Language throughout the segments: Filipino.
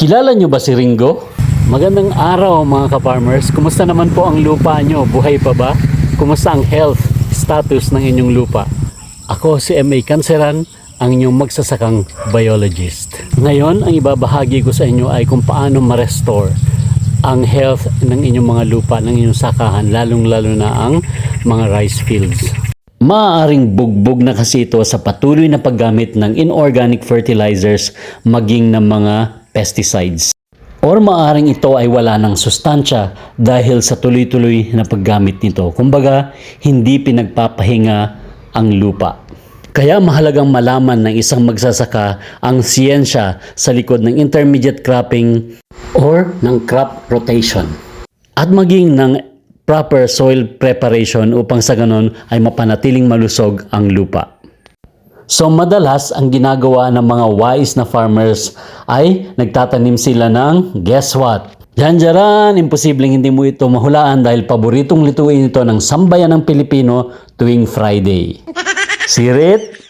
Kilala nyo ba si Ringo? Magandang araw mga ka-farmers. Kumusta naman po ang lupa nyo? Buhay pa ba? Kumusta ang health status ng inyong lupa? Ako si M.A. Canceran, ang inyong magsasakang biologist. Ngayon, ang ibabahagi ko sa inyo ay kung paano ma-restore ang health ng inyong mga lupa, ng inyong sakahan, lalong-lalo na ang mga rice fields. Maaaring bugbog na kasi ito sa patuloy na paggamit ng inorganic fertilizers maging ng mga pesticides. Or maaaring ito ay wala ng sustansya dahil sa tuloy-tuloy na paggamit nito. Kumbaga, hindi pinagpapahinga ang lupa. Kaya mahalagang malaman ng isang magsasaka ang siyensya sa likod ng intermediate cropping or ng crop rotation. At maging ng proper soil preparation upang sa ganon ay mapanatiling malusog ang lupa. So madalas ang ginagawa ng mga wise na farmers ay nagtatanim sila ng guess what? Diyan, imposibleng hindi mo ito mahulaan dahil paboritong lutuin ito ng sambayan ng Pilipino tuwing Friday. Sirit?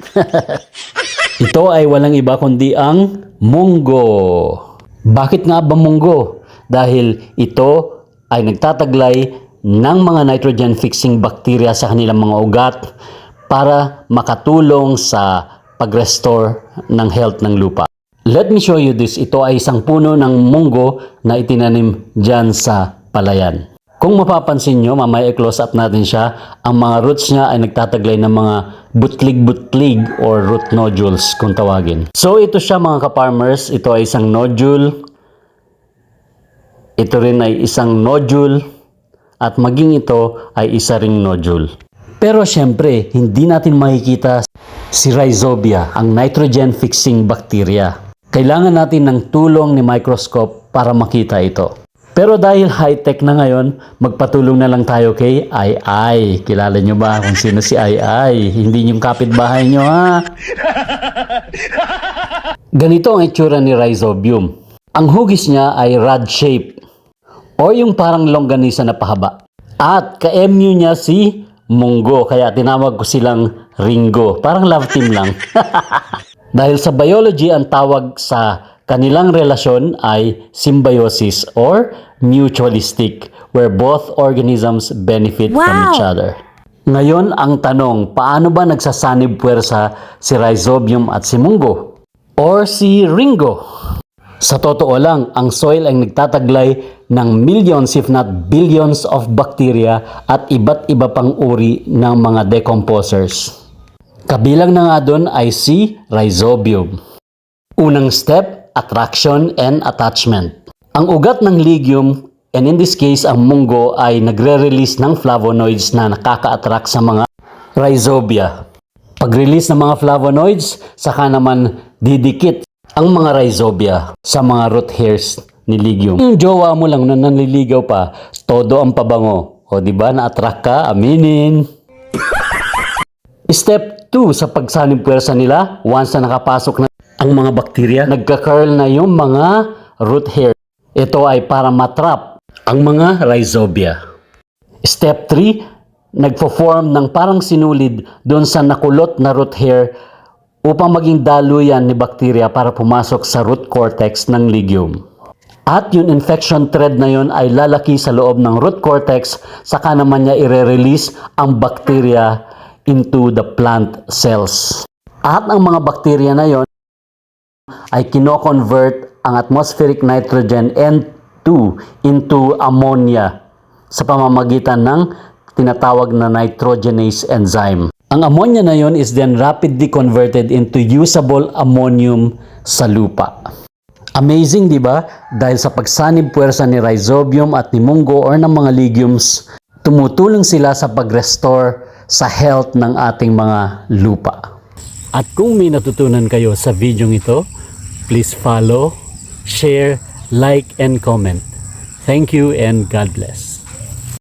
Ito ay walang iba kundi ang munggo. Bakit nga ba munggo? Dahil ito ay nagtataglay ng mga nitrogen fixing bacteria sa kanilang mga ugat para makatulong sa pag-restore ng health ng lupa. Let me show you this. Ito ay isang puno ng munggo na itinanim dyan sa palayan. Kung mapapansin nyo, mamaya i-close up natin siya, ang mga roots niya ay nagtataglay ng mga butlig-butlig or root nodules kung tawagin. So ito siya mga ka-farmers, ito ay isang nodule, ito rin ay isang nodule, at maging ito ay isa ring nodule. Pero syempre, hindi natin makikita si Rhizobia, ang nitrogen fixing bacteria. Kailangan natin ng tulong ni microscope para makita ito. Pero dahil high-tech na ngayon, magpatulong na lang tayo kay Ai. Kilala nyo ba kung sino si Ai? Hindi yung kapitbahay nyo, ha? Ganito ang itsura ni Rhizobium. Ang hugis niya ay rod shape o yung parang longganisa na pahaba. At ka-MU niya si munggo, kaya tinawag ko silang Ringo. Parang love team lang. Dahil sa biology, ang tawag sa kanilang relasyon ay symbiosis or mutualistic, where both organisms benefit from each other. Ngayon, ang tanong, paano ba nagsasanib puwersa si Rhizobium at si munggo? Or si Ringo? Sa totoo lang, ang soil ay nagtataglay ng millions if not billions of bacteria at iba't iba pang uri ng mga decomposers. Kabilang na nga doon ay si Rhizobium. Unang step, attraction and attachment. Ang ugat ng legume, and in this case ang munggo, ay nagre-release ng flavonoids na nakaka-attract sa mga Rhizobia. Pag-release ng mga flavonoids, saka naman didikit ang mga Rhizobia sa mga root hairs ni legume. Yung jowa mo lang na nanliligaw pa, todo ang pabango. O diba, na-attract ka, aminin. Step 2 sa pagsanib puwersa nila, once na nakapasok na ang mga bakterya, nagka-curl na yung mga root hair. Ito ay para matrap ang mga Rhizobia. Step 3, nagpo-form ng parang sinulid doon sa nakulot na root hair upang maging daluyan ni bakterya para pumasok sa root cortex ng legume. At yung infection thread na yon ay lalaki sa loob ng root cortex, saka naman niya i-release ang bakterya into the plant cells. At ang mga bakterya na yon ay kino-convert ang atmospheric nitrogen N2 into ammonia sa pamamagitan ng tinatawag na nitrogenase enzyme. Ang ammonia na yon is then rapidly converted into usable ammonium sa lupa. Amazing, di ba? Dahil sa pagsanib puwersa ni Rhizobium at ni munggo or ng mga legumes, tumutulong sila sa pag-restore sa health ng ating mga lupa. At kung may natutunan kayo sa video ito, please follow, share, like, and comment. Thank you and God bless.